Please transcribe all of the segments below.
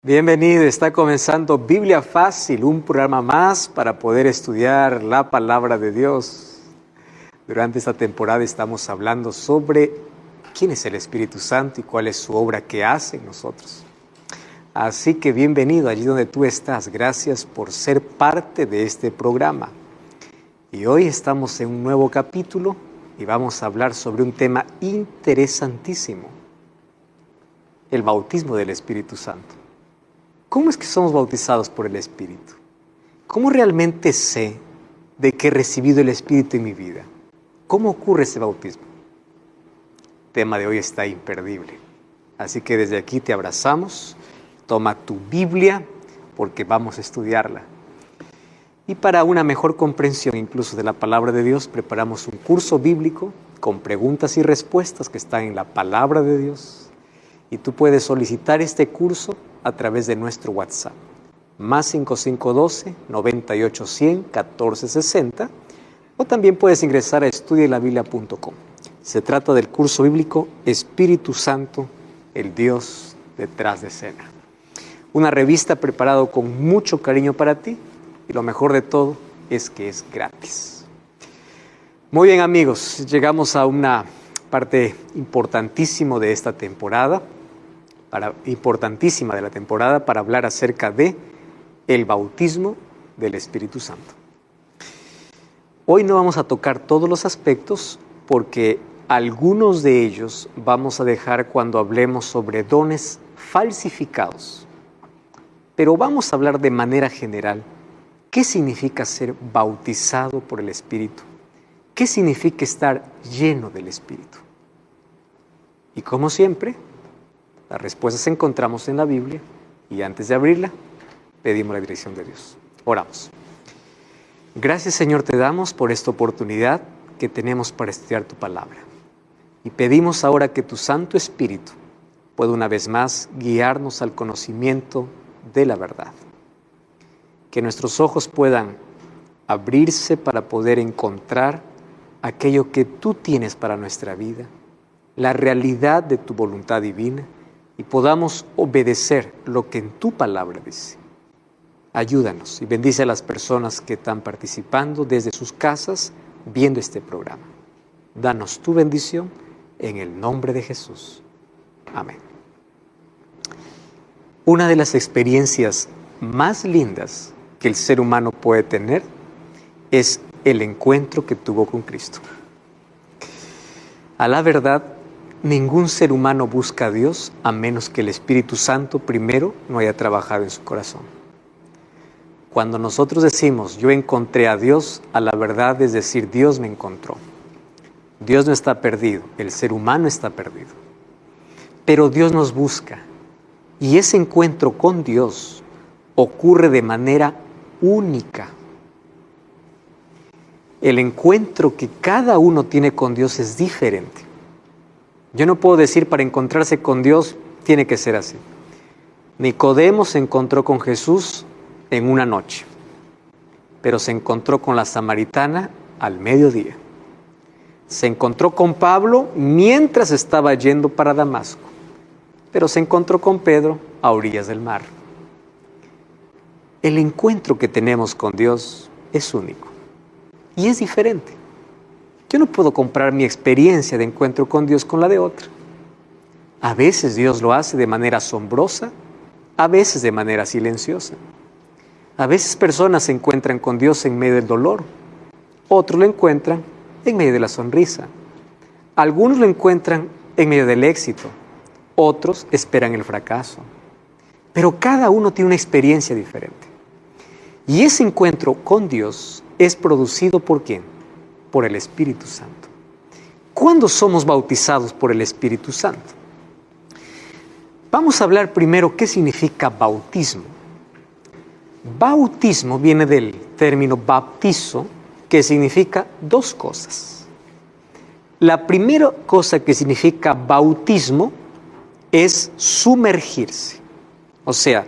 Bienvenido, está comenzando Biblia Fácil, un programa más para poder estudiar la palabra de Dios. Durante esta temporada estamos hablando sobre quién es el Espíritu Santo y cuál es su obra que hace en nosotros. Así que bienvenido allí donde tú estás, gracias por ser parte de este programa. Y hoy estamos en un nuevo capítulo y vamos a hablar sobre un tema interesantísimo: el bautismo del Espíritu Santo. ¿Cómo es que somos bautizados por el Espíritu? ¿Cómo realmente sé de que he recibido el Espíritu en mi vida? ¿Cómo ocurre ese bautismo? El tema de hoy está imperdible. Así que desde aquí te abrazamos. Toma tu Biblia porque vamos a estudiarla. Y para una mejor comprensión incluso de la palabra de Dios, preparamos un curso bíblico con preguntas y respuestas que están en la palabra de Dios. Y tú puedes solicitar este curso a través de nuestro WhatsApp, más 5512-9810-1460, o también puedes ingresar a estudielabiblia.com. Se trata del curso bíblico Espíritu Santo, el Dios detrás de escena. Una revista preparada con mucho cariño para ti, y lo mejor de todo es que es gratis. Muy bien, amigos, llegamos a una parte importantísima de esta temporada, para hablar acerca de el bautismo del Espíritu Santo. Hoy no vamos a tocar todos los aspectos porque algunos de ellos vamos a dejar cuando hablemos sobre dones falsificados. Pero vamos a hablar de manera general qué significa ser bautizado por el Espíritu, qué significa estar lleno del Espíritu. Y como siempre, las respuestas encontramos en la Biblia y antes de abrirla, pedimos la dirección de Dios. Oramos. Gracias, Señor, te damos por esta oportunidad que tenemos para estudiar tu palabra. Y pedimos ahora que tu Santo Espíritu pueda una vez más guiarnos al conocimiento de la verdad. Que nuestros ojos puedan abrirse para poder encontrar aquello que tú tienes para nuestra vida, la realidad de tu voluntad divina, y podamos obedecer lo que en tu palabra dice. Ayúdanos y bendice a las personas que están participando desde sus casas viendo este programa. Danos tu bendición en el nombre de Jesús. Amén. Una de las experiencias más lindas que el ser humano puede tener es el encuentro que tuvo con Cristo. A la verdad, ningún ser humano busca a Dios a menos que el Espíritu Santo primero no haya trabajado en su corazón. Cuando nosotros decimos, yo encontré a Dios, a la verdad es decir, Dios me encontró. Dios no está perdido, el ser humano está perdido. Pero Dios nos busca y ese encuentro con Dios ocurre de manera única. El encuentro que cada uno tiene con Dios es diferente. Yo no puedo decir para encontrarse con Dios tiene que ser así. Nicodemo se encontró con Jesús en una noche, pero se encontró con la samaritana al mediodía. Se encontró con Pablo mientras estaba yendo para Damasco, pero se encontró con Pedro a orillas del mar. El encuentro que tenemos con Dios es único y es diferente. Yo no puedo comparar mi experiencia de encuentro con Dios con la de otra. A veces Dios lo hace de manera asombrosa, a veces de manera silenciosa. A veces personas se encuentran con Dios en medio del dolor, otros lo encuentran en medio de la sonrisa. Algunos lo encuentran en medio del éxito, otros esperan el fracaso. Pero cada uno tiene una experiencia diferente. Y ese encuentro con Dios es producido ¿por quién? Por el Espíritu Santo. ¿Cuándo somos bautizados por el Espíritu Santo? Vamos a hablar primero qué significa bautismo. Bautismo viene del término baptizo, que significa dos cosas. La primera cosa que significa bautismo es sumergirse. O sea,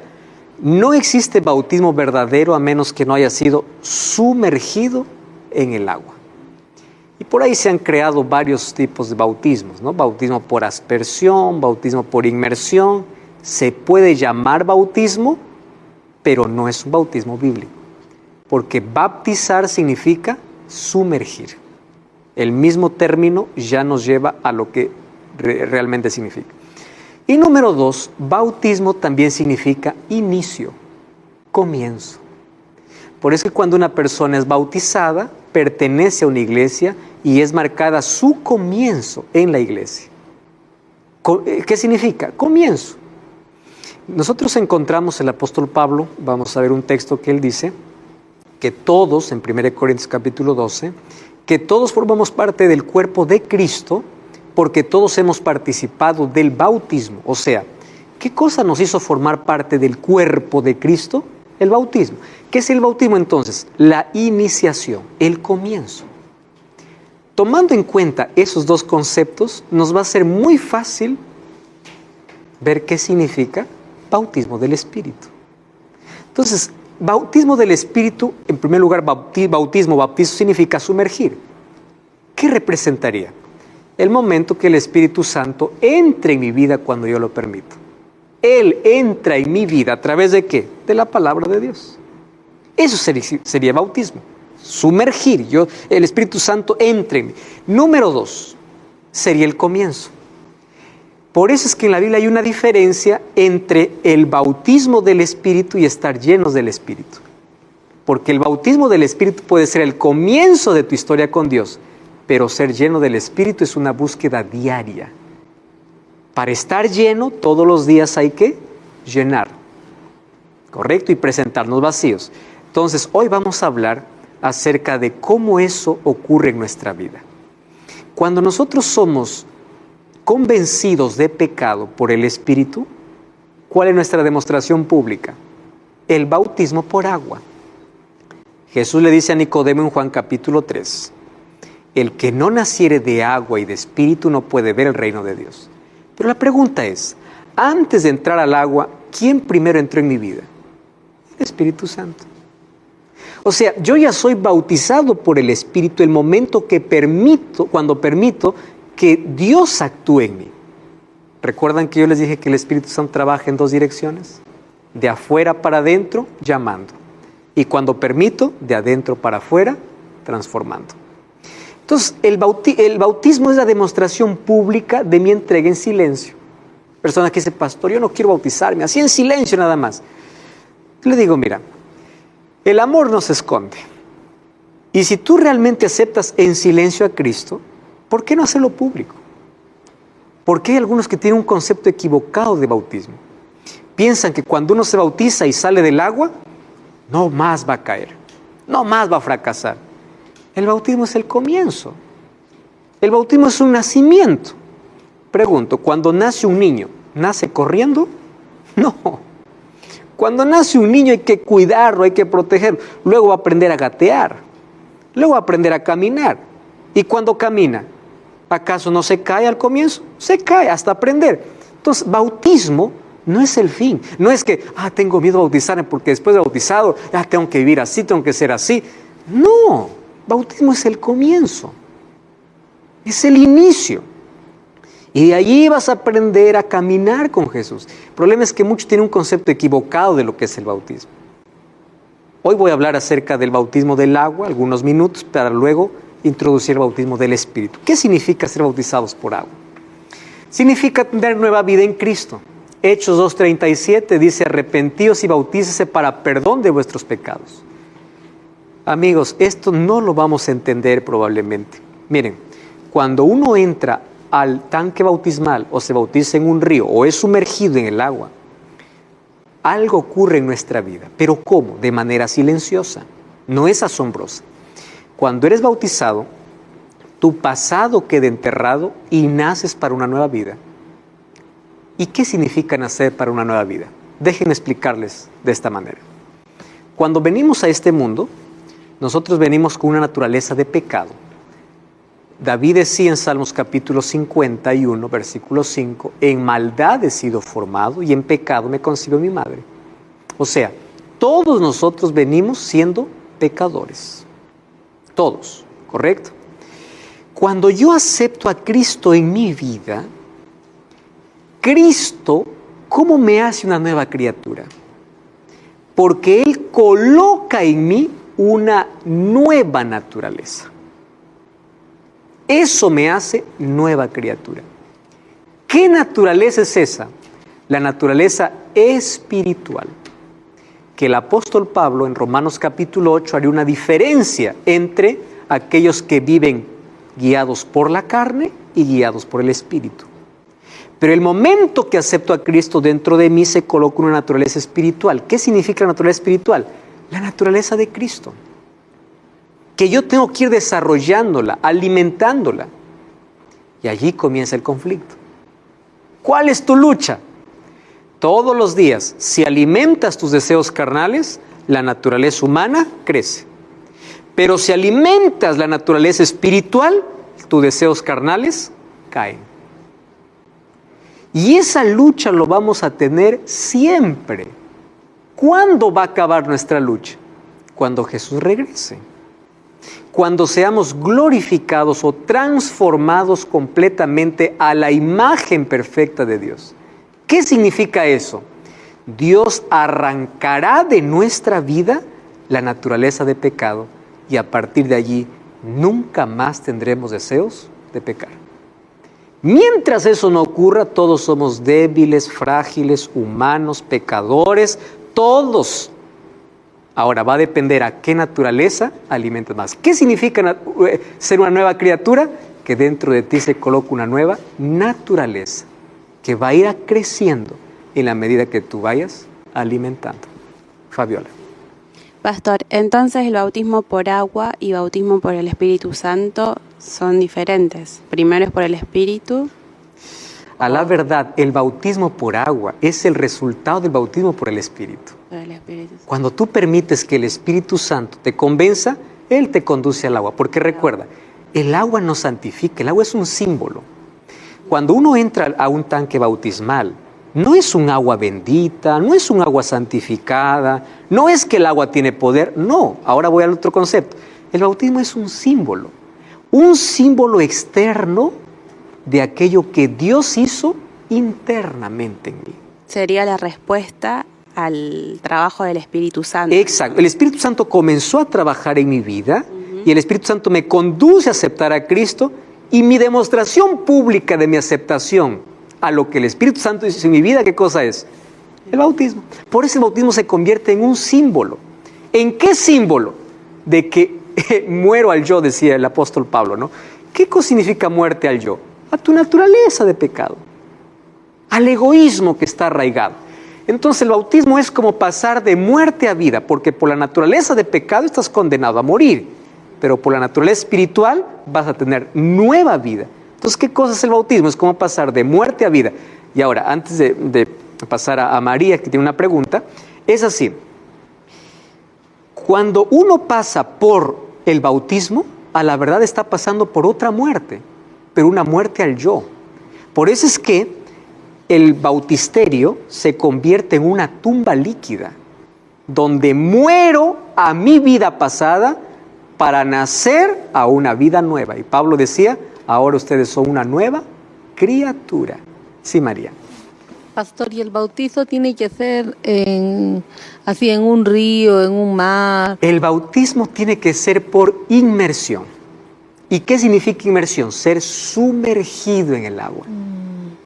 no existe bautismo verdadero a menos que no haya sido sumergido en el agua. Y por ahí se han creado varios tipos de bautismos, ¿no? Bautismo por aspersión, bautismo por inmersión, se puede llamar bautismo, pero no es un bautismo bíblico. Porque bautizar significa sumergir. El mismo término ya nos lleva a lo que realmente significa. Y número 2, bautismo también significa inicio, comienzo. Por eso que cuando una persona es bautizada, pertenece a una iglesia y es marcada su comienzo en la iglesia. ¿Qué significa? Comienzo. Nosotros encontramos el apóstol Pablo, vamos a ver un texto que él dice, que todos, en 1 Corintios capítulo 12, que todos formamos parte del cuerpo de Cristo, porque todos hemos participado del bautismo. O sea, ¿qué cosa nos hizo formar parte del cuerpo de Cristo? El bautismo. ¿Qué es el bautismo entonces? La iniciación, el comienzo. Tomando en cuenta esos dos conceptos, nos va a ser muy fácil ver qué significa bautismo del Espíritu. Entonces, bautismo del Espíritu, en primer lugar, bautismo significa sumergir. ¿Qué representaría? El momento que el Espíritu Santo entre en mi vida cuando yo lo permito. Él entra en mi vida, ¿a través de qué? De la palabra de Dios. Eso sería bautismo. Sumergir, el Espíritu Santo entra en mí. Número 2, sería el comienzo. Por eso es que en la Biblia hay una diferencia entre el bautismo del Espíritu y estar llenos del Espíritu. Porque el bautismo del Espíritu puede ser el comienzo de tu historia con Dios, pero ser lleno del Espíritu es una búsqueda diaria. Para estar lleno, todos los días hay que llenar, ¿correcto? Y presentarnos vacíos. Entonces, hoy vamos a hablar acerca de cómo eso ocurre en nuestra vida. Cuando nosotros somos convencidos de pecado por el Espíritu, ¿cuál es nuestra demostración pública? El bautismo por agua. Jesús le dice a Nicodemo en Juan capítulo 3, el que no naciere de agua y de Espíritu no puede ver el reino de Dios. Pero la pregunta es, antes de entrar al agua, ¿quién primero entró en mi vida? El Espíritu Santo. O sea, yo ya soy bautizado por el Espíritu el momento que cuando permito que Dios actúe en mí. ¿Recuerdan que yo les dije que el Espíritu Santo trabaja en dos direcciones? De afuera para adentro, llamando. Y cuando permito, de adentro para afuera, transformando. Entonces, el bautismo es la demostración pública de mi entrega en silencio. Personas que dicen, pastor, yo no quiero bautizarme, así en silencio nada más. Yo le digo, mira, el amor no se esconde. Y si tú realmente aceptas en silencio a Cristo, ¿por qué no hacerlo público? Porque hay algunos que tienen un concepto equivocado de bautismo. Piensan que cuando uno se bautiza y sale del agua, no más va a caer, no más va a fracasar. El bautismo es el comienzo. El bautismo es un nacimiento. Pregunto, ¿cuando nace un niño, nace corriendo? No. Cuando nace un niño hay que cuidarlo, hay que protegerlo. Luego va a aprender a gatear. Luego va a aprender a caminar. Y cuando camina, ¿acaso no se cae al comienzo? Se cae hasta aprender. Entonces, bautismo no es el fin. No es que, tengo miedo a bautizarme porque después de bautizado, tengo que vivir así, tengo que ser así. No, bautismo es el comienzo. Es el inicio. Y de allí vas a aprender a caminar con Jesús. El problema es que muchos tienen un concepto equivocado de lo que es el bautismo. Hoy voy a hablar acerca del bautismo del agua, algunos minutos, para luego introducir el bautismo del Espíritu. ¿Qué significa ser bautizados por agua? Significa tener nueva vida en Cristo. Hechos 2:37 dice, arrepentíos y bautícese para perdón de vuestros pecados. Amigos, esto no lo vamos a entender probablemente. Miren, cuando uno entra al tanque bautismal o se bautiza en un río o es sumergido en el agua, algo ocurre en nuestra vida. ¿Pero cómo? De manera silenciosa, no es asombrosa. Cuando eres bautizado, tu pasado queda enterrado y naces para una nueva vida. ¿Y qué significa nacer para una nueva vida? Déjenme explicarles de esta manera. Cuando venimos a este mundo, nosotros venimos con una naturaleza de pecado. David decía en Salmos capítulo 51, versículo 5, en maldad he sido formado y en pecado me concibió mi madre. O sea, todos nosotros venimos siendo pecadores. Todos, ¿correcto? Cuando yo acepto a Cristo en mi vida, Cristo ¿Cómo me hace una nueva criatura? Porque Él coloca en mí una nueva naturaleza. Eso me hace nueva criatura. ¿Qué naturaleza es esa? La naturaleza espiritual. Que el apóstol Pablo en Romanos capítulo 8 haría una diferencia entre aquellos que viven guiados por la carne y guiados por el Espíritu. Pero el momento que acepto a Cristo dentro de mí se coloca una naturaleza espiritual. ¿Qué significa la naturaleza espiritual? La naturaleza de Cristo. Que yo tengo que ir desarrollándola, alimentándola. Y allí comienza el conflicto. ¿Cuál es tu lucha? Todos los días, si alimentas tus deseos carnales, la naturaleza humana crece. Pero si alimentas la naturaleza espiritual, tus deseos carnales caen. Y esa lucha lo vamos a tener siempre. ¿Cuándo va a acabar nuestra lucha? Cuando Jesús regrese. Cuando seamos glorificados o transformados completamente a la imagen perfecta de Dios. ¿Qué significa eso? Dios arrancará de nuestra vida la naturaleza de pecado y a partir de allí nunca más tendremos deseos de pecar. Mientras eso no ocurra, todos somos débiles, frágiles, humanos, pecadores, todos. Ahora va a depender a qué naturaleza alimentes más. ¿Qué significa ser una nueva criatura? Que dentro de ti se coloca una nueva naturaleza que va a ir creciendo en la medida que tú vayas alimentando. Fabiola. Pastor, entonces el bautismo por agua y bautismo por el Espíritu Santo son diferentes. Primero es por el Espíritu. A la verdad, el bautismo por agua es el resultado del bautismo por el Espíritu. Por el Espíritu. Cuando tú permites que el Espíritu Santo te convenza, Él te conduce al agua. Porque recuerda, el agua no santifica, el agua es un símbolo. Cuando uno entra a un tanque bautismal, no es un agua bendita, no es un agua santificada, no es que el agua tiene poder, no. Ahora voy al otro concepto. El bautismo es un símbolo externo de aquello que Dios hizo internamente en mí. Sería la respuesta al trabajo del Espíritu Santo. Exacto. El Espíritu Santo comenzó a trabajar en mi vida y el Espíritu Santo me conduce a aceptar a Cristo y mi demostración pública de mi aceptación a lo que el Espíritu Santo hizo en mi vida, ¿qué cosa es? El bautismo. Por eso el bautismo se convierte en un símbolo. ¿En qué símbolo? De que muero al yo, decía el apóstol Pablo, ¿no? ¿Qué cosa significa muerte al yo? A tu naturaleza de pecado, al egoísmo que está arraigado. Entonces el bautismo es como pasar de muerte a vida, porque por la naturaleza de pecado estás condenado a morir, pero por la naturaleza espiritual vas a tener nueva vida. Entonces, ¿qué cosa es el bautismo? Es como pasar de muerte a vida. Y ahora, antes de pasar a María, que tiene una pregunta, es así. Cuando uno pasa por el bautismo, a la verdad está pasando por otra muerte, pero una muerte al yo. Por eso es que el bautisterio se convierte en una tumba líquida, donde muero a mi vida pasada para nacer a una vida nueva. Y Pablo decía, ahora ustedes son una nueva criatura. Sí, María. Pastor, ¿y el bautizo tiene que ser así en un río, en un mar? El bautismo tiene que ser por inmersión. ¿Y qué significa inmersión? Ser sumergido en el agua.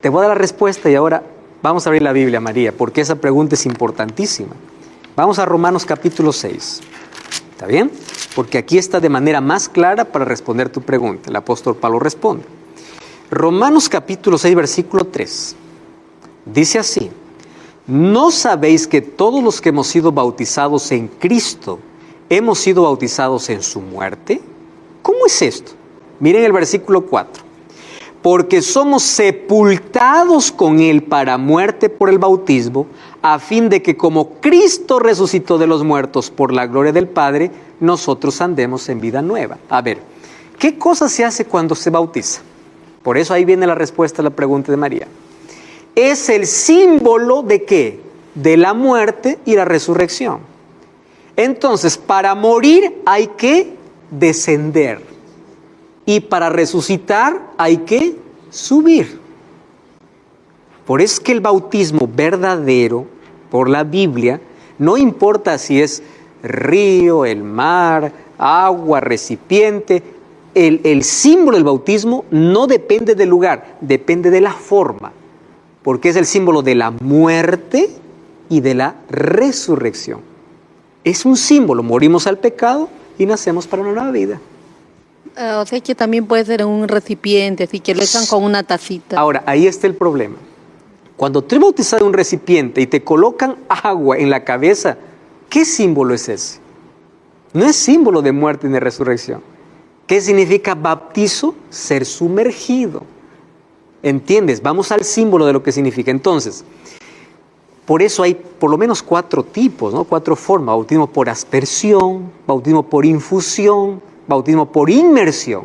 Te voy a dar la respuesta y ahora vamos a abrir la Biblia, María, porque esa pregunta es importantísima. Vamos a Romanos capítulo 6. ¿Está bien? Porque aquí está de manera más clara para responder tu pregunta. El apóstol Pablo responde. Romanos capítulo 6, versículo 3. Dice así: ¿no sabéis que todos los que hemos sido bautizados en Cristo hemos sido bautizados en su muerte? ¿Cómo es esto? Miren el versículo 4. Porque somos sepultados con Él para muerte por el bautismo, a fin de que como Cristo resucitó de los muertos por la gloria del Padre, nosotros andemos en vida nueva. A ver, ¿qué cosa se hace cuando se bautiza? Por eso ahí viene la respuesta a la pregunta de María. Es el símbolo de ¿qué? De la muerte y la resurrección. Entonces, para morir hay que descender. Y para resucitar hay que subir. Por eso es que el bautismo verdadero, por la Biblia, no importa si es río, el mar, agua, recipiente, el símbolo del bautismo no depende del lugar, depende de la forma, porque es el símbolo de la muerte y de la resurrección. Es un símbolo, morimos al pecado y nacemos para una nueva vida. O sea que también puede ser en un recipiente, así que lo echan con una tacita. Ahora, ahí está el problema. Cuando tú eres bautizado en un recipiente y te colocan agua en la cabeza, ¿qué símbolo es ese? No es símbolo de muerte ni de resurrección. ¿Qué significa bautizo? Ser sumergido. ¿Entiendes? Vamos al símbolo de lo que significa. Entonces, por eso hay por lo menos 4 tipos, ¿no? 4 formas. Bautismo por aspersión, bautismo por infusión, bautismo por inmersión.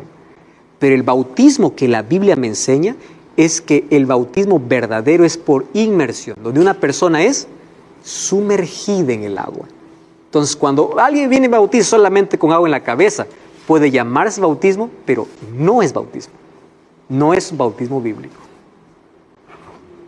Pero el bautismo que la Biblia me enseña es que el bautismo verdadero es por inmersión, donde una persona es sumergida en el agua. Entonces, cuando alguien viene y bautiza solamente con agua en la cabeza, puede llamarse bautismo, pero no es bautismo. No es un bautismo bíblico.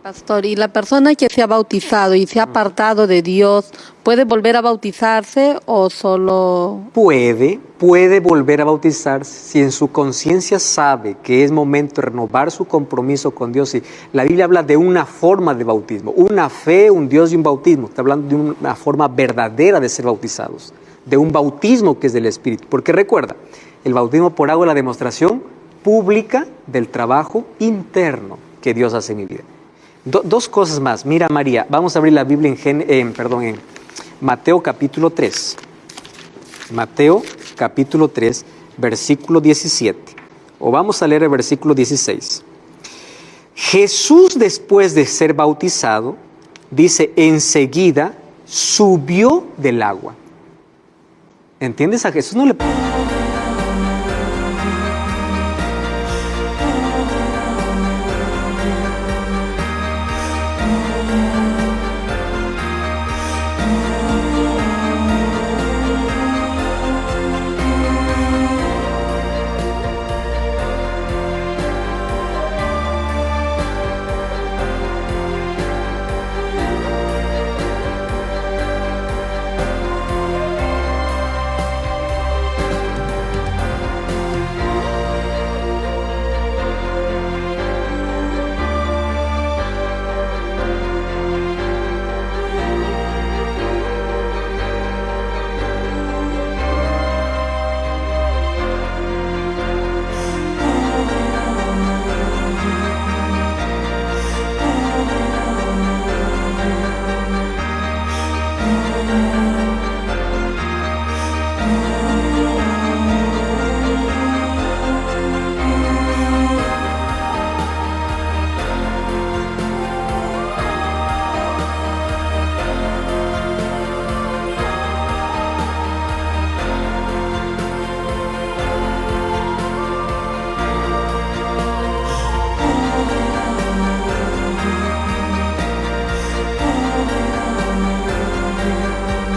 Pastor, ¿y la persona que se ha bautizado y se ha apartado de Dios, puede volver a bautizarse o solo...? Puede volver a bautizarse si en su conciencia sabe que es momento de renovar su compromiso con Dios. Y la Biblia habla de una forma de bautismo, una fe, un Dios y un bautismo. Está hablando de una forma verdadera de ser bautizados, de un bautismo que es del Espíritu. Porque recuerda, el bautismo por agua es la demostración pública del trabajo interno que Dios hace en mi vida. 2 cosas más. Mira, María, vamos a abrir la Biblia en Mateo capítulo 3. Mateo capítulo 3, versículo 17. O vamos a leer el versículo 16. Jesús, después de ser bautizado, dice, enseguida subió del agua. ¿Entiendes? A Jesús no le...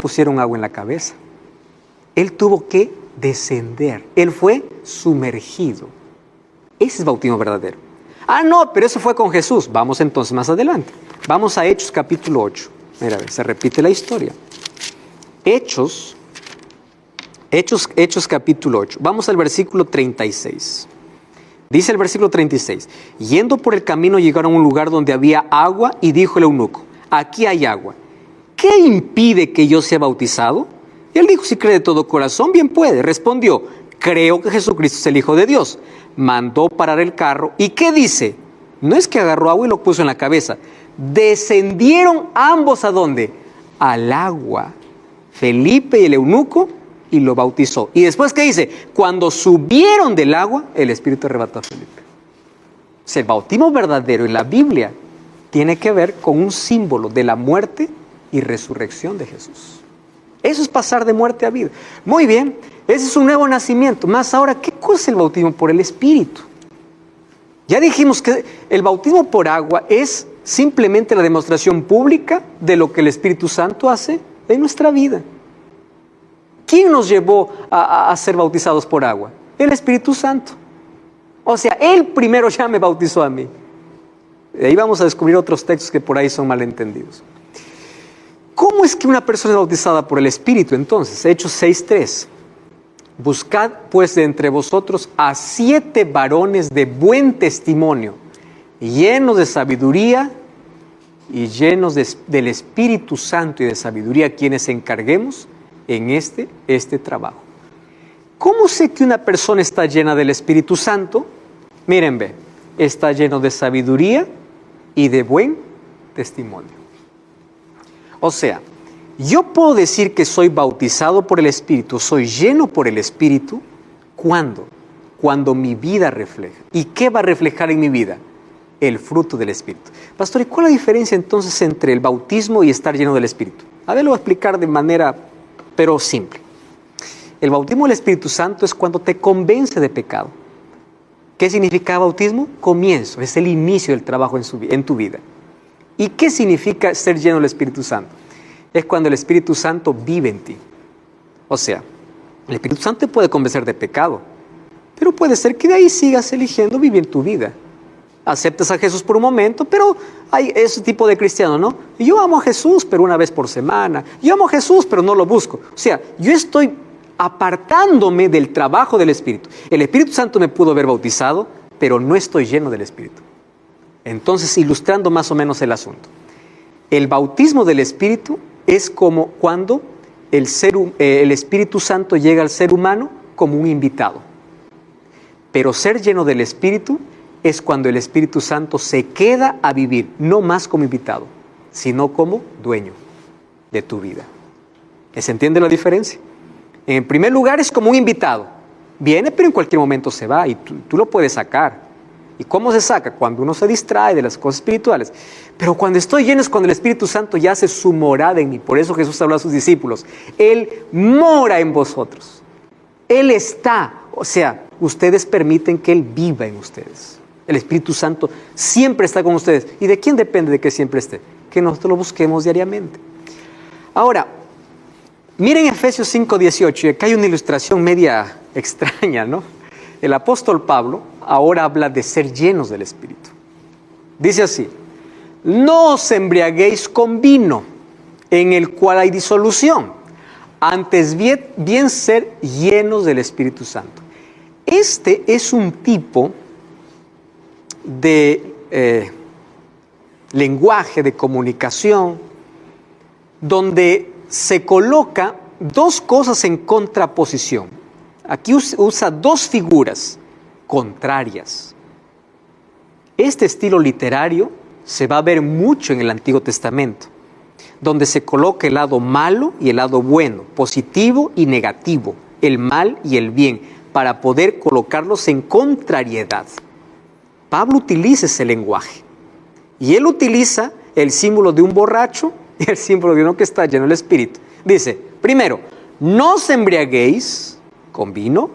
pusieron agua en la cabeza. Él tuvo que descender. Él fue sumergido. Ese es bautismo verdadero. Ah, no, pero eso fue con Jesús. Vamos entonces más adelante. Vamos a Hechos capítulo 8. Mira, a ver, se repite la historia. Hechos capítulo 8. Vamos al versículo 36. Dice el versículo 36. Yendo por el camino llegaron a un lugar donde había agua y dijo el eunuco, aquí hay agua. ¿Qué impide que yo sea bautizado? Y él dijo, si cree de todo corazón, bien puede. Respondió, creo que Jesucristo es el Hijo de Dios. Mandó parar el carro. ¿Y qué dice? No es que agarró agua y lo puso en la cabeza. Descendieron ambos ¿a dónde? Al agua. Felipe y el eunuco, y lo bautizó. Y después, ¿qué dice? Cuando subieron del agua, el Espíritu arrebató a Felipe. O sea, el bautismo verdadero en la Biblia tiene que ver con un símbolo de la muerte y resurrección de Jesús. Eso es pasar de muerte a vida. Muy bien, ese es un nuevo nacimiento. Más ahora, ¿qué cosa es el bautismo por el Espíritu? Ya dijimos que el bautismo por agua es simplemente la demostración pública de lo que el Espíritu Santo hace en nuestra vida. ¿Quién nos llevó a ser bautizados por agua? El Espíritu Santo. O sea, Él primero ya me bautizó a mí. De ahí vamos a descubrir otros textos que por ahí son malentendidos. ¿Cómo es que una persona es bautizada por el Espíritu entonces? Hechos 6:3. Buscad pues de entre vosotros a 7 varones de buen testimonio, llenos de sabiduría y llenos del Espíritu Santo y de sabiduría, quienes encarguemos en este trabajo. ¿Cómo sé que una persona está llena del Espíritu Santo? Miren, ve, está lleno de sabiduría y de buen testimonio. O sea, yo puedo decir que soy bautizado por el Espíritu, soy lleno por el Espíritu, ¿cuándo? Cuando mi vida refleja. ¿Y qué va a reflejar en mi vida? El fruto del Espíritu. Pastor, ¿y cuál es la diferencia entonces entre el bautismo y estar lleno del Espíritu? A ver, lo voy a explicar de manera, pero simple. El bautismo del Espíritu Santo es cuando te convence de pecado. ¿Qué significa bautismo? Comienzo, es el inicio del trabajo en tu vida. ¿Y qué significa ser lleno del Espíritu Santo? Es cuando el Espíritu Santo vive en ti. O sea, el Espíritu Santo te puede convencer de pecado, pero puede ser que de ahí sigas eligiendo vivir tu vida. Aceptas a Jesús por un momento, pero hay ese tipo de cristiano, ¿no? Yo amo a Jesús, pero una vez por semana. Yo amo a Jesús, pero no lo busco. O sea, yo estoy apartándome del trabajo del Espíritu. El Espíritu Santo me pudo haber bautizado, pero no estoy lleno del Espíritu. Entonces, ilustrando más o menos el asunto. El bautismo del Espíritu es como cuando el Espíritu Santo llega al ser humano como un invitado. Pero ser lleno del Espíritu es cuando el Espíritu Santo se queda a vivir, no más como invitado, sino como dueño de tu vida. ¿Se entiende la diferencia? En primer lugar es como un invitado. Viene, pero en cualquier momento se va y tú lo puedes sacar. ¿Y cómo se saca? Cuando uno se distrae de las cosas espirituales. Pero cuando estoy lleno es cuando el Espíritu Santo ya hace su morada en mí. Por eso Jesús habló a sus discípulos. Él mora en vosotros. Él está. O sea, ustedes permiten que Él viva en ustedes. El Espíritu Santo siempre está con ustedes. ¿Y de quién depende de que siempre esté? Que nosotros lo busquemos diariamente. Ahora, miren Efesios 5:18. Y acá hay una ilustración media extraña, ¿no? El apóstol Pablo ahora habla de ser llenos del Espíritu. Dice así: no os embriaguéis con vino, en el cual hay disolución. Antes bien ser llenos del Espíritu Santo. Este es un tipo de lenguaje, de comunicación, donde se coloca dos cosas en contraposición. Aquí usa dos figuras contrarias. Este estilo literario se va a ver mucho en el Antiguo Testamento, donde se coloca el lado malo y el lado bueno, positivo y negativo, el mal y el bien, para poder colocarlos en contrariedad. Pablo utiliza ese lenguaje y él utiliza el símbolo de un borracho y el símbolo de uno que está lleno del Espíritu. Dice, primero, no os embriaguéis con vino.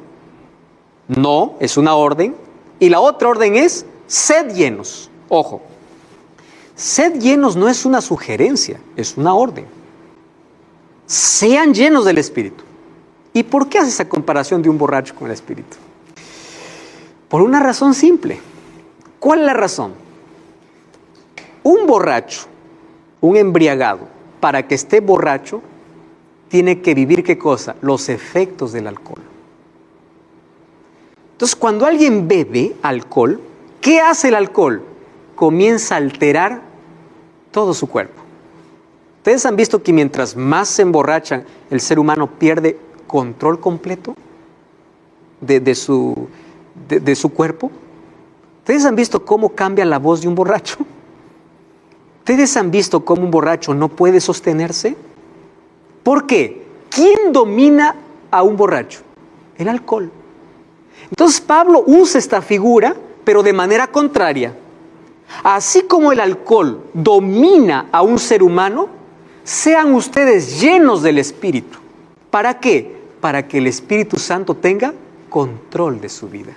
No, es una orden. Y la otra orden es, sed llenos. Ojo, sed llenos no es una sugerencia, es una orden. Sean llenos del Espíritu. ¿Y por qué hace esa comparación de un borracho con el Espíritu? Por una razón simple. ¿Cuál es la razón? Un borracho, un embriagado, para que esté borracho, tiene que vivir ¿qué cosa? Los efectos del alcohol. Entonces, cuando alguien bebe alcohol, ¿qué hace el alcohol? Comienza a alterar todo su cuerpo. ¿Ustedes han visto que mientras más se emborrachan, el ser humano pierde control completo de su cuerpo? ¿Ustedes han visto cómo cambia la voz de un borracho? ¿Ustedes han visto cómo un borracho no puede sostenerse? ¿Por qué? ¿Quién domina a un borracho? El alcohol. Entonces Pablo usa esta figura, pero de manera contraria. Así como el alcohol domina a un ser humano, sean ustedes llenos del Espíritu. ¿Para qué? Para que el Espíritu Santo tenga control de su vida.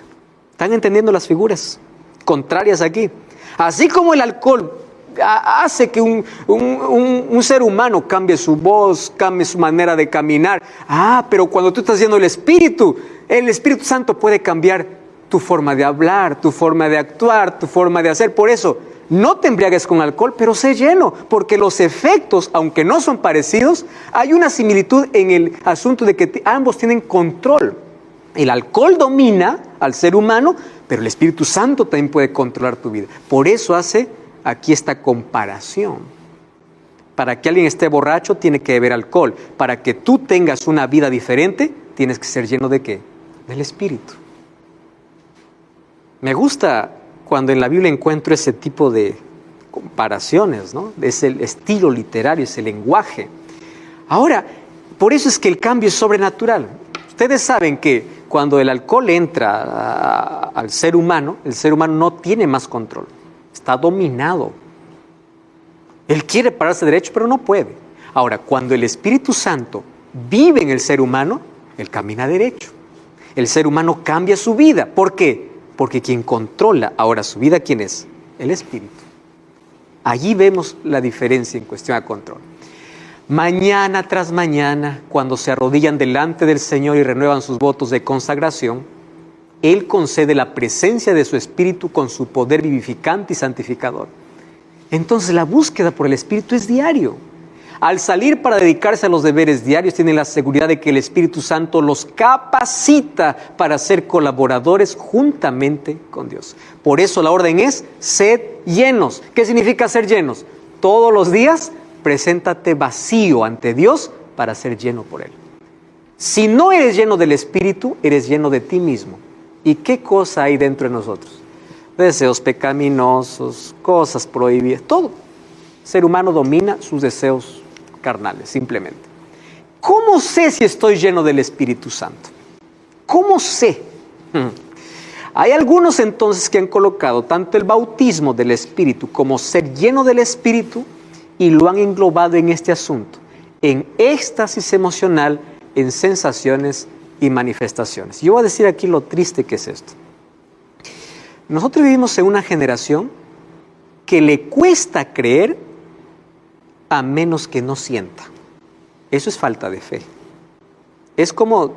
¿Están entendiendo las figuras contrarias aquí? Así como el alcohol hace que un ser humano cambie su voz, cambie su manera de caminar. Pero cuando tú estás lleno del Espíritu, el Espíritu Santo puede cambiar tu forma de hablar, tu forma de actuar, tu forma de hacer. Por eso, no te embriagues con alcohol, pero sé lleno, porque los efectos, aunque no son parecidos, hay una similitud en el asunto de que ambos tienen control. El alcohol domina al ser humano, pero el Espíritu Santo también puede controlar tu vida. Por eso hace aquí esta comparación. Para que alguien esté borracho, tiene que beber alcohol. Para que tú tengas una vida diferente, tienes que ser lleno ¿de qué? Del Espíritu. Me gusta cuando en la Biblia encuentro ese tipo de comparaciones, ¿no? Es el estilo literario, es el lenguaje. Ahora, por eso es que el cambio es sobrenatural. Ustedes saben que cuando el alcohol entra al ser humano, el ser humano no tiene más control. Está dominado. Él quiere pararse derecho, pero no puede. Ahora, cuando el Espíritu Santo vive en el ser humano, él camina derecho. El ser humano cambia su vida. ¿Por qué? Porque quien controla ahora su vida, ¿quién es? El Espíritu. Allí vemos la diferencia en cuestión de control. Mañana tras mañana, cuando se arrodillan delante del Señor y renuevan sus votos de consagración, Él concede la presencia de su Espíritu con su poder vivificante y santificador. Entonces la búsqueda por el Espíritu es diario. Al salir para dedicarse a los deberes diarios, tienen la seguridad de que el Espíritu Santo los capacita para ser colaboradores juntamente con Dios. Por eso la orden es, sed llenos. ¿Qué significa ser llenos? Todos los días, preséntate vacío ante Dios para ser lleno por Él. Si no eres lleno del Espíritu, eres lleno de ti mismo. ¿Y qué cosa hay dentro de nosotros? Deseos pecaminosos, cosas prohibidas, todo. El ser humano domina sus deseos carnales, simplemente. ¿Cómo sé si estoy lleno del Espíritu Santo? ¿Cómo sé? Hay algunos entonces que han colocado tanto el bautismo del Espíritu como ser lleno del Espíritu y lo han englobado en este asunto, en éxtasis emocional, en sensaciones y manifestaciones. Yo voy a decir aquí lo triste que es esto. Nosotros vivimos en una generación que le cuesta creer a menos que no sienta. Eso es falta de fe. Es como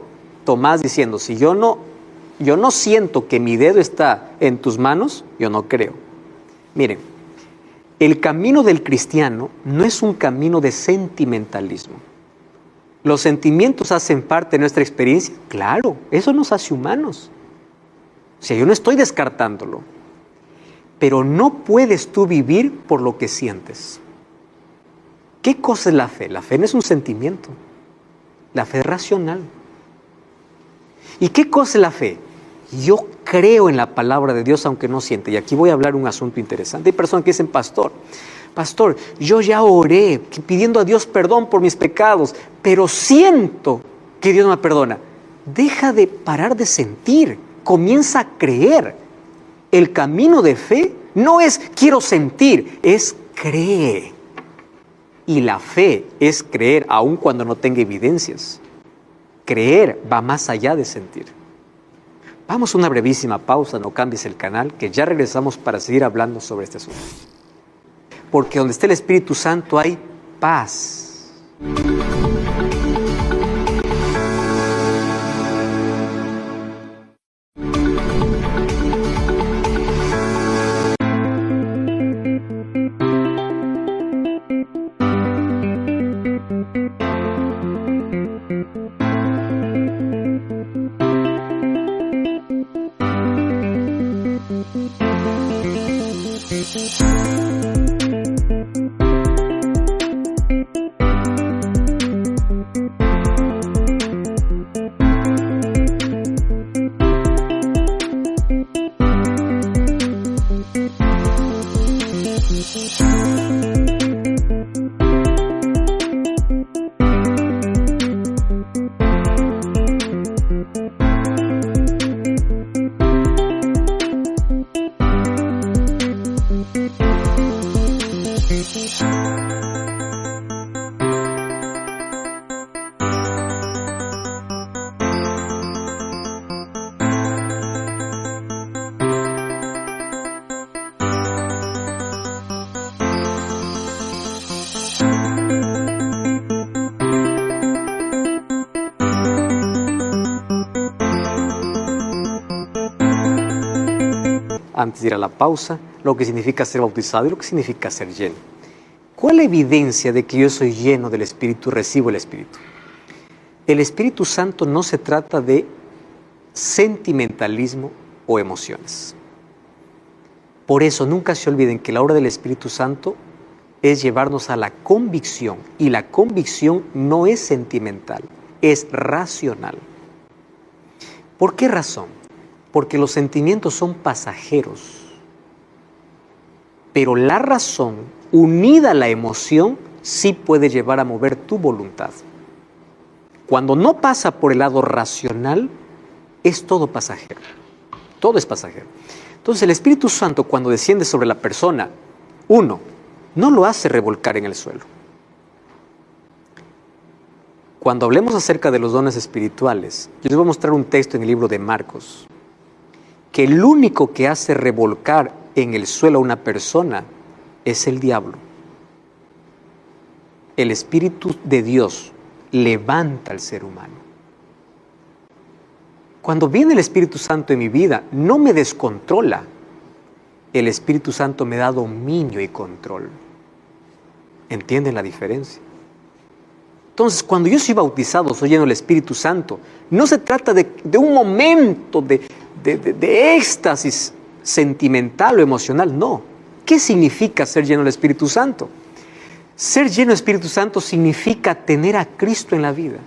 Tomás diciendo, si yo no siento que mi dedo está en tus manos, yo no creo. Miren, el camino del cristiano no es un camino de sentimentalismo. ¿Los sentimientos hacen parte de nuestra experiencia? Claro, eso nos hace humanos. O sea, yo no estoy descartándolo. Pero no puedes tú vivir por lo que sientes. ¿Qué cosa es la fe? La fe no es un sentimiento. La fe es racional. ¿Y qué cosa es la fe? Yo creo en la palabra de Dios aunque no siente. Y aquí voy a hablar un asunto interesante. Hay personas que dicen, pastor, yo ya oré pidiendo a Dios perdón por mis pecados, pero siento que Dios no me perdona. Deja de parar de sentir. Comienza a creer. El camino de fe no es quiero sentir, es cree. Y la fe es creer aun cuando no tenga evidencias. Creer va más allá de sentir. Vamos a una brevísima pausa, no cambies el canal, que ya regresamos para seguir hablando sobre este asunto. Porque donde está el Espíritu Santo hay paz. antes de ir a la pausa, lo que significa ser bautizado y lo que significa ser lleno. ¿Cuál es la evidencia de que yo soy lleno del Espíritu y recibo el Espíritu? El Espíritu Santo no se trata de sentimentalismo o emociones. Por eso nunca se olviden que la obra del Espíritu Santo es llevarnos a la convicción, y la convicción no es sentimental, es racional. ¿Por qué razón? Porque los sentimientos son pasajeros, pero la razón unida a la emoción sí puede llevar a mover tu voluntad. Cuando no pasa por el lado racional, es todo pasajero. Todo es pasajero. Entonces el Espíritu Santo, cuando desciende sobre la persona, uno, no lo hace revolcar en el suelo. Cuando hablemos acerca de los dones espirituales, yo les voy a mostrar un texto en el libro de Marcos, que el único que hace revolcar en el suelo a una persona es el diablo. El Espíritu de Dios levanta al ser humano. Cuando viene el Espíritu Santo en mi vida, no me descontrola. El Espíritu Santo me da dominio y control. ¿Entienden la diferencia? Entonces, cuando yo soy bautizado, soy lleno del Espíritu Santo, no se trata de un momento de éxtasis sentimental o emocional, no. ¿Qué significa ser lleno del Espíritu Santo? Ser lleno del Espíritu Santo significa tener a Cristo en la vida,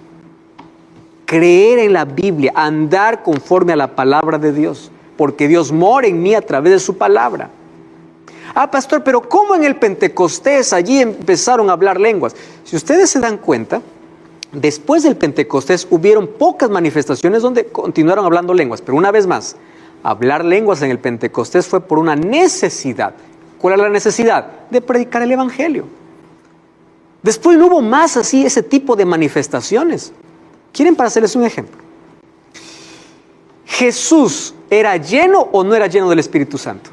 creer en la Biblia, andar conforme a la palabra de Dios, porque Dios mora en mí a través de su palabra. Ah, pastor, pero ¿cómo en el Pentecostés allí empezaron a hablar lenguas? Si ustedes se dan cuenta, después del Pentecostés hubieron pocas manifestaciones donde continuaron hablando lenguas, pero una vez más, hablar lenguas en el Pentecostés fue por una necesidad. ¿Cuál era la necesidad? De predicar el Evangelio. Después no hubo más así ese tipo de manifestaciones. ¿Quieren para hacerles un ejemplo? ¿Jesús era lleno o no era lleno del Espíritu Santo?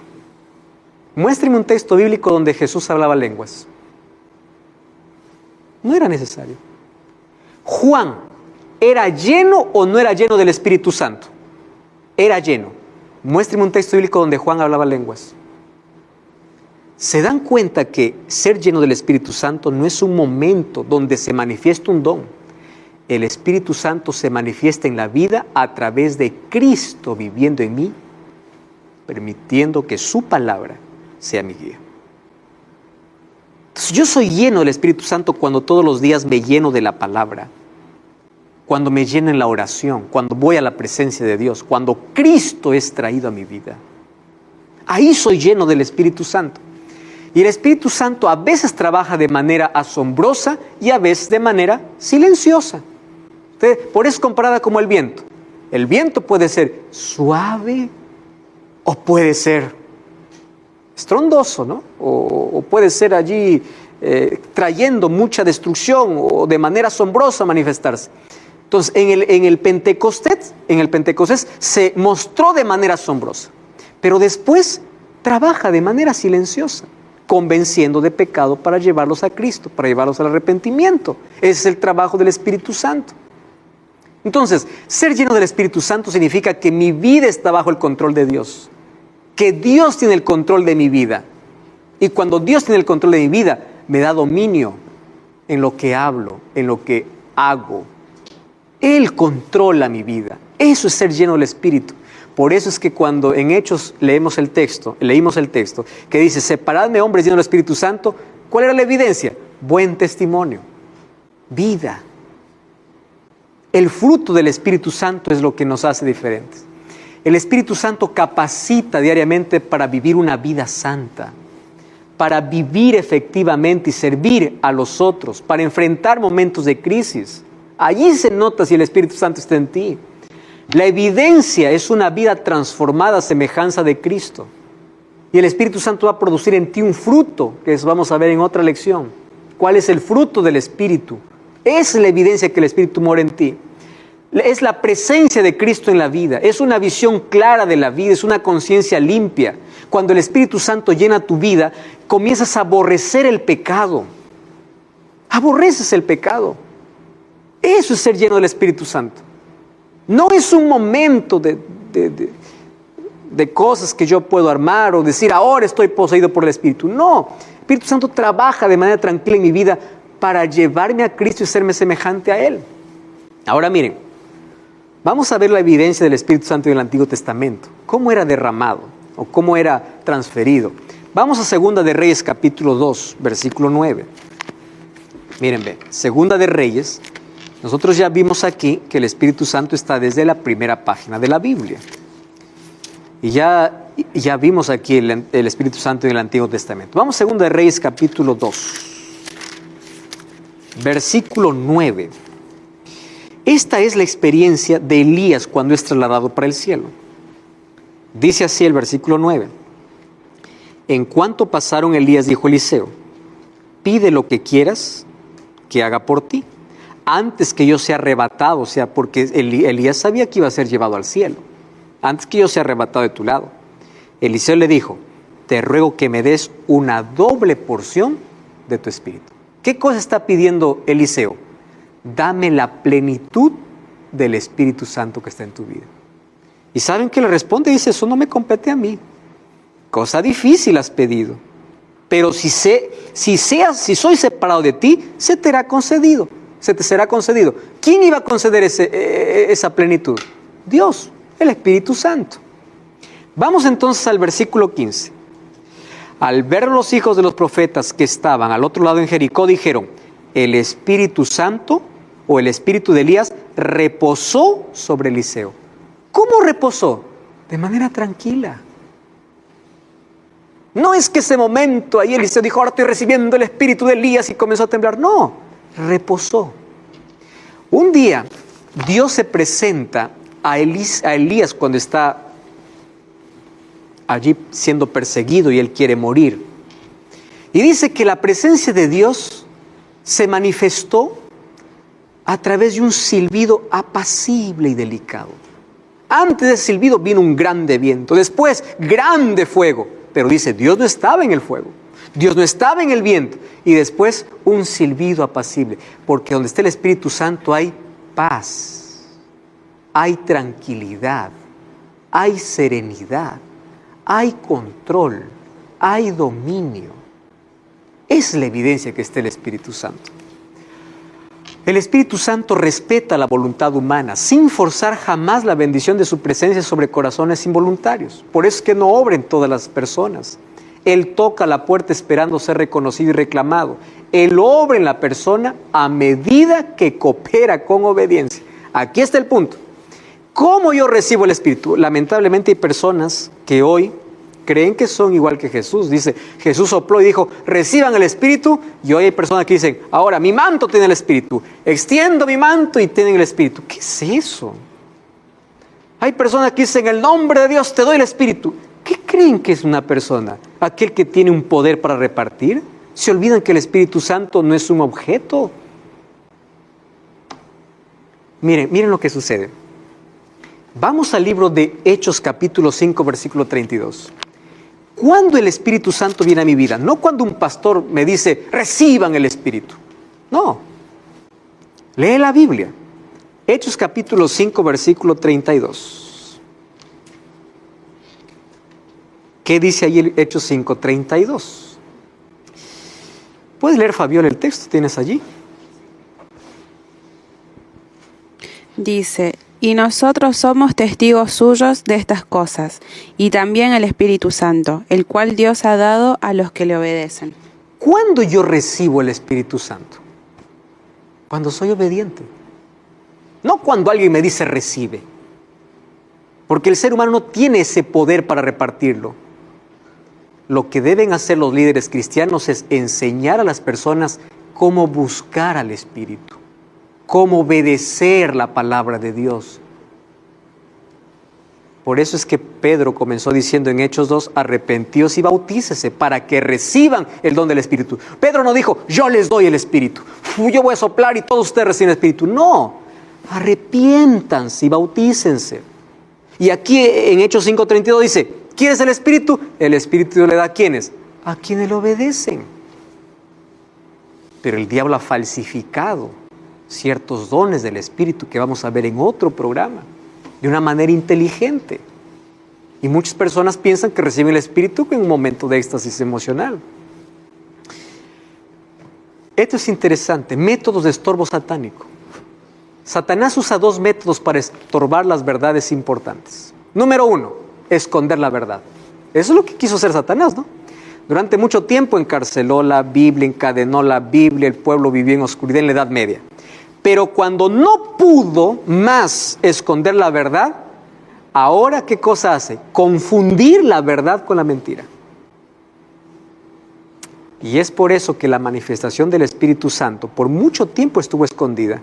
Muéstrenme un texto bíblico donde Jesús hablaba lenguas. No era necesario. Juan, ¿era lleno o no era lleno del Espíritu Santo? Era lleno. Muéstrenme un texto bíblico donde Juan hablaba lenguas. ¿Se dan cuenta que ser lleno del Espíritu Santo no es un momento donde se manifiesta un don? El Espíritu Santo se manifiesta en la vida a través de Cristo viviendo en mí, permitiendo que su palabra sea mi guía. Entonces, yo soy lleno del Espíritu Santo cuando todos los días me lleno de la palabra, cuando me lleno en la oración, cuando voy a la presencia de Dios, cuando Cristo es traído a mi vida. Ahí soy lleno del Espíritu Santo. Y el Espíritu Santo a veces trabaja de manera asombrosa y a veces de manera silenciosa. Por eso es comparada como el viento. El viento puede ser suave o puede ser estrondoso, ¿no? O puede ser allí trayendo mucha destrucción o de manera asombrosa manifestarse. Entonces, en el Pentecostés se mostró de manera asombrosa, pero después trabaja de manera silenciosa, convenciendo de pecado para llevarlos a Cristo, para llevarlos al arrepentimiento. Ese es el trabajo del Espíritu Santo. Entonces, ser lleno del Espíritu Santo significa que mi vida está bajo el control de Dios, que Dios tiene el control de mi vida. Y cuando Dios tiene el control de mi vida, me da dominio en lo que hablo, en lo que hago. Él controla mi vida. Eso es ser lleno del Espíritu. Por eso es que cuando en Hechos leímos el texto, que dice, separadme hombres llenos del Espíritu Santo, ¿cuál era la evidencia? Buen testimonio, vida. El fruto del Espíritu Santo es lo que nos hace diferentes. El Espíritu Santo capacita diariamente para vivir una vida santa, para vivir efectivamente y servir a los otros, para enfrentar momentos de crisis. Allí se nota si el Espíritu Santo está en ti. La evidencia es una vida transformada a semejanza de Cristo. Y el Espíritu Santo va a producir en ti un fruto, que vamos a ver en otra lección. ¿Cuál es el fruto del Espíritu? Es la evidencia que el Espíritu mora en ti. Es la presencia de Cristo en la vida. Es una visión clara de la vida. Es una conciencia limpia. Cuando el Espíritu Santo llena tu vida, comienzas a aborrecer el pecado. Aborreces el pecado. Eso es ser lleno del Espíritu Santo. No es un momento de cosas que yo puedo armar o decir ahora estoy poseído por el Espíritu. No, el Espíritu Santo trabaja de manera tranquila en mi vida para llevarme a Cristo y serme semejante a Él. Ahora miren, vamos a ver la evidencia del Espíritu Santo en el Antiguo Testamento. ¿Cómo era derramado o cómo era transferido? Vamos a Segunda de Reyes capítulo 2, versículo 9. Miren, ve, Segunda de Reyes, nosotros ya vimos aquí que el Espíritu Santo está desde la primera página de la Biblia. Y ya vimos aquí el Espíritu Santo en el Antiguo Testamento. Vamos a Segunda de Reyes capítulo 2, versículo 9. Esta es la experiencia de Elías cuando es trasladado para el cielo. Dice así el versículo 9. En cuanto pasaron, Elías dijo a Eliseo: pide lo que quieras que haga por ti, antes que yo sea arrebatado. O sea, porque Elías sabía que iba a ser llevado al cielo. Antes que yo sea arrebatado de tu lado. Eliseo le dijo: te ruego que me des una doble porción de tu espíritu. ¿Qué cosa está pidiendo Eliseo? Dame la plenitud del Espíritu Santo que está en tu vida. ¿Y saben qué le responde? Dice: eso no me compete a mí. Cosa difícil has pedido. Pero si soy separado de ti, se te será concedido. Se te será concedido. ¿Quién iba a conceder esa plenitud? Dios, el Espíritu Santo. Vamos entonces al versículo 15. Al ver los hijos de los profetas que estaban al otro lado en Jericó, dijeron: el Espíritu Santo o el Espíritu de Elías reposó sobre Eliseo. ¿Cómo reposó? De manera tranquila. No es que ese momento ahí Eliseo dijo: ahora estoy recibiendo el Espíritu de Elías, y comenzó a temblar. No, reposó. Un día Dios se presenta a Elías cuando está allí siendo perseguido y él quiere morir. Y dice que la presencia de Dios se manifestó a través de un silbido apacible y delicado. Antes del silbido vino un grande viento, después grande fuego. Pero dice, Dios no estaba en el fuego, Dios no estaba en el viento. Y después un silbido apacible, porque donde está el Espíritu Santo hay paz, hay tranquilidad, hay serenidad, hay control, hay dominio. Es la evidencia que está el Espíritu Santo. El Espíritu Santo respeta la voluntad humana sin forzar jamás la bendición de su presencia sobre corazones involuntarios. Por eso es que no obra en todas las personas. Él toca la puerta esperando ser reconocido y reclamado. Él obra en la persona a medida que coopera con obediencia. Aquí está el punto. ¿Cómo yo recibo el Espíritu? Lamentablemente hay personas que hoy creen que son igual que Jesús. Dice, Jesús sopló y dijo, reciban el Espíritu. Y hoy hay personas que dicen, ahora mi manto tiene el Espíritu. Extiendo mi manto y tienen el Espíritu. ¿Qué es eso? Hay personas que dicen, en el nombre de Dios te doy el Espíritu. ¿Qué creen que es una persona? ¿Aquel que tiene un poder para repartir? Se olvidan que el Espíritu Santo no es un objeto. Miren lo que sucede. Vamos al libro de Hechos capítulo 5, versículo 32. ¿Cuándo el Espíritu Santo viene a mi vida? No cuando un pastor me dice, reciban el Espíritu. No. Lee la Biblia. Hechos capítulo 5, versículo 32. ¿Qué dice ahí Hechos 5, 32? ¿Puedes leer, Fabiola, el texto? ¿Tienes allí? Dice, y nosotros somos testigos suyos de estas cosas, y también el Espíritu Santo, el cual Dios ha dado a los que le obedecen. ¿Cuándo yo recibo el Espíritu Santo? Cuando soy obediente. No cuando alguien me dice recibe. Porque el ser humano no tiene ese poder para repartirlo. Lo que deben hacer los líderes cristianos es enseñar a las personas cómo buscar al Espíritu, cómo obedecer la palabra de Dios. Por eso es que Pedro comenzó diciendo en Hechos 2, arrepentíos y bautícese para que reciban el don del Espíritu. Pedro no dijo, yo les doy el Espíritu, yo voy a soplar y todos ustedes reciben el Espíritu. No, arrepiéntanse y bautícense. Y aquí en Hechos 5:32 dice, ¿quieres el Espíritu? El Espíritu le da a ¿quiénes? A quienes le obedecen. Pero el diablo ha falsificado ciertos dones del Espíritu que vamos a ver en otro programa, de una manera inteligente. Y muchas personas piensan que reciben el Espíritu en un momento de éxtasis emocional. Esto es interesante, métodos de estorbo satánico. Satanás usa dos métodos para estorbar las verdades importantes. Número uno, esconder la verdad. Eso es lo que quiso hacer Satanás, ¿no? Durante mucho tiempo encarceló la Biblia, encadenó la Biblia, el pueblo vivió en oscuridad en la Edad Media. Pero cuando no pudo más esconder la verdad, ahora ¿qué cosa hace? Confundir la verdad con la mentira. Y es por eso que la manifestación del Espíritu Santo por mucho tiempo estuvo escondida.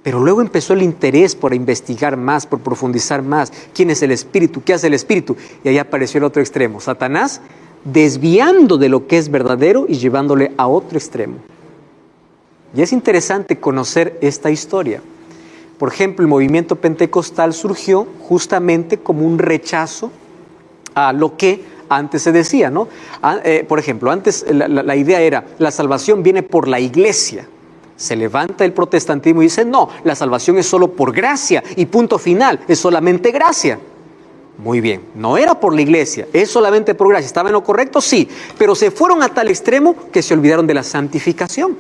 Pero luego empezó el interés por investigar más, por profundizar más. ¿Quién es el Espíritu? ¿Qué hace el Espíritu? Y ahí apareció el otro extremo. Satanás desviando de lo que es verdadero y llevándole a otro extremo. Y es interesante conocer esta historia. Por ejemplo, el movimiento pentecostal surgió justamente como un rechazo a lo que antes se decía, ¿no? Por ejemplo, antes la idea era, la salvación viene por la iglesia. Se levanta el protestantismo y dice, no, la salvación es solo por gracia y punto final, es solamente gracia. Muy bien, no era por la iglesia, es solamente por gracia. ¿Estaba en lo correcto? Sí, pero se fueron a tal extremo que se olvidaron de la santificación.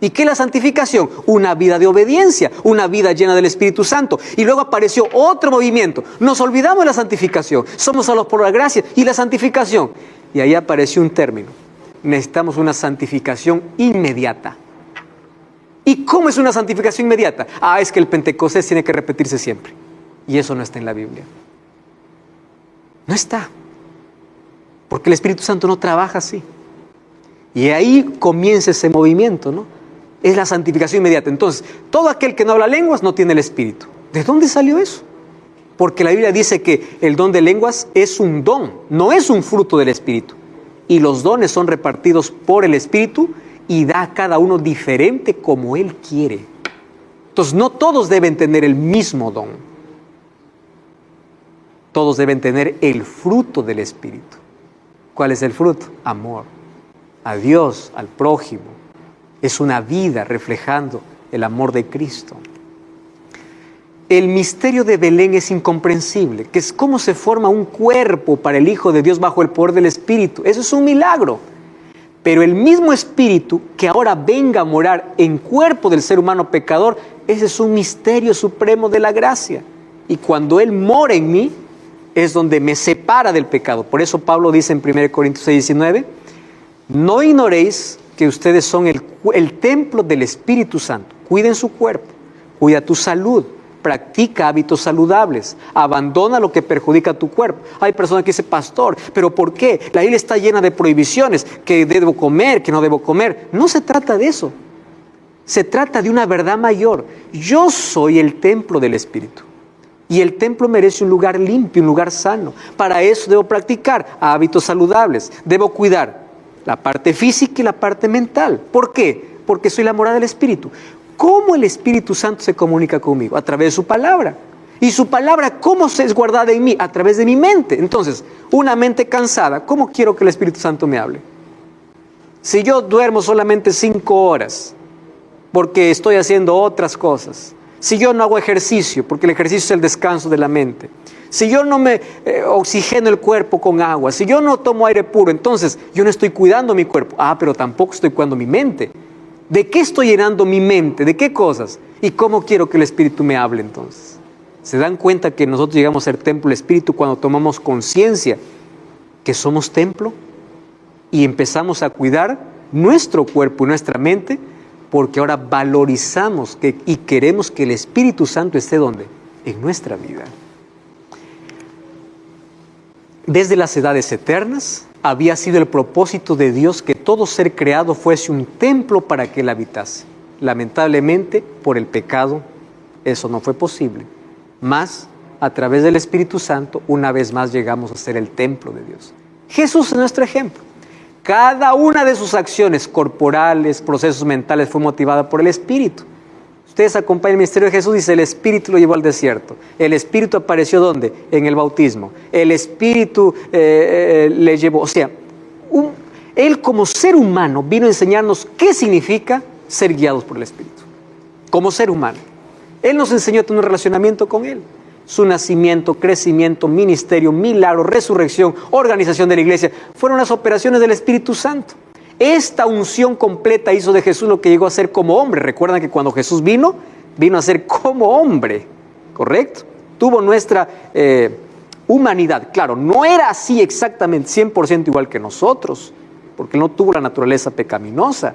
¿Y qué es la santificación? Una vida de obediencia, una vida llena del Espíritu Santo. Y luego apareció otro movimiento. Nos olvidamos de la santificación, somos salvos por la gracia y la santificación. Y ahí apareció un término. Necesitamos una santificación inmediata. ¿Y cómo es una santificación inmediata? Es que el Pentecostés tiene que repetirse siempre. Y eso no está en la Biblia. No está. Porque el Espíritu Santo no trabaja así. Y ahí comienza ese movimiento, ¿no? Es la santificación inmediata. Entonces, todo aquel que no habla lenguas no tiene el Espíritu. ¿De dónde salió eso? Porque la Biblia dice que el don de lenguas es un don, no es un fruto del Espíritu. Y los dones son repartidos por el Espíritu y da a cada uno diferente como Él quiere. Entonces, no todos deben tener el mismo don. Todos deben tener el fruto del Espíritu. ¿Cuál es el fruto? Amor. A Dios, al prójimo. Es una vida reflejando el amor de Cristo. El misterio de Belén es incomprensible, que es cómo se forma un cuerpo para el Hijo de Dios bajo el poder del Espíritu. Eso es un milagro. Pero el mismo Espíritu que ahora venga a morar en cuerpo del ser humano pecador, ese es un misterio supremo de la gracia. Y cuando Él mora en mí, es donde me separa del pecado. Por eso Pablo dice en 1 Corintios 6:19, no ignoréis que ustedes son el templo del Espíritu Santo. Cuiden su cuerpo, cuida tu salud, practica hábitos saludables, abandona lo que perjudica a tu cuerpo. Hay personas que dicen, pastor, ¿pero por qué? La Biblia está llena de prohibiciones, que debo comer, que no debo comer. No se trata de eso. Se trata de una verdad mayor. Yo soy el templo del Espíritu. Y el templo merece un lugar limpio, un lugar sano. Para eso debo practicar hábitos saludables. Debo cuidar la parte física y la parte mental. ¿Por qué? Porque soy la morada del Espíritu. ¿Cómo el Espíritu Santo se comunica conmigo? A través de su palabra. Y su palabra, ¿cómo se es guardada en mí? A través de mi mente. Entonces, una mente cansada, ¿cómo quiero que el Espíritu Santo me hable? Si yo duermo solamente 5 horas, porque estoy haciendo otras cosas. Si yo no hago ejercicio, porque el ejercicio es el descanso de la mente. Si yo no me oxigeno el cuerpo con agua, si yo no tomo aire puro, entonces yo no estoy cuidando mi cuerpo. Pero tampoco estoy cuidando mi mente. ¿De qué estoy llenando mi mente? ¿De qué cosas? ¿Y cómo quiero que el Espíritu me hable entonces? ¿Se dan cuenta que nosotros llegamos a ser templo del Espíritu cuando tomamos conciencia que somos templo? Y empezamos a cuidar nuestro cuerpo y nuestra mente, porque ahora valorizamos y queremos que el Espíritu Santo esté ¿dónde? En nuestra vida. Desde las edades eternas había sido el propósito de Dios que todo ser creado fuese un templo para que Él habitase. Lamentablemente, por el pecado, eso no fue posible. Mas, a través del Espíritu Santo, una vez más llegamos a ser el templo de Dios. Jesús es nuestro ejemplo. Cada una de sus acciones corporales, procesos mentales, fue motivada por el Espíritu. Ustedes acompañan el ministerio de Jesús, dice, el Espíritu lo llevó al desierto. El Espíritu apareció ¿dónde? En el bautismo. El Espíritu le llevó, o sea, Él como ser humano vino a enseñarnos qué significa ser guiados por el Espíritu. Como ser humano. Él nos enseñó a tener un relacionamiento con Él. Su nacimiento, crecimiento, ministerio, milagro, resurrección, organización de la iglesia, fueron las operaciones del Espíritu Santo. Esta unción completa hizo de Jesús lo que llegó a ser como hombre. Recuerdan que cuando Jesús vino a ser como hombre, ¿correcto? Tuvo nuestra humanidad. Claro, no era así exactamente 100% igual que nosotros, porque Él no tuvo la naturaleza pecaminosa,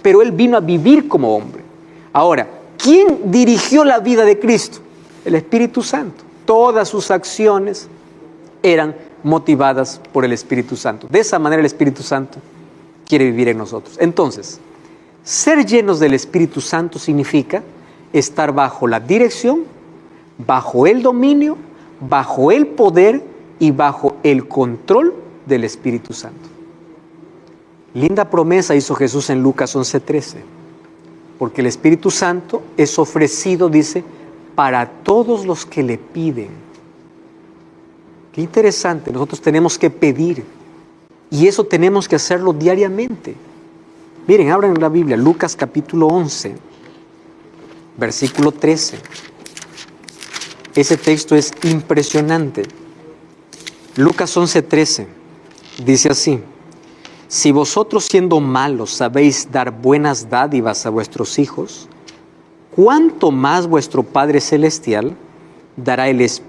pero Él vino a vivir como hombre. Ahora, ¿quién dirigió la vida de Cristo? El Espíritu Santo. Todas sus acciones eran motivadas por el Espíritu Santo. De esa manera el Espíritu Santo quiere vivir en nosotros. Entonces, ser llenos del Espíritu Santo significa estar bajo la dirección, bajo el dominio, bajo el poder y bajo el control del Espíritu Santo. Linda promesa hizo Jesús en Lucas 11:13, porque el Espíritu Santo es ofrecido, dice, para todos los que le piden. Qué interesante, nosotros tenemos que pedir y eso tenemos que hacerlo diariamente. Miren, abran la Biblia, Lucas capítulo 11, versículo 13. Ese texto es impresionante. Lucas 11:13 dice así: si vosotros siendo malos sabéis dar buenas dádivas a vuestros hijos, ¿cuánto más vuestro Padre Celestial dará el Espíritu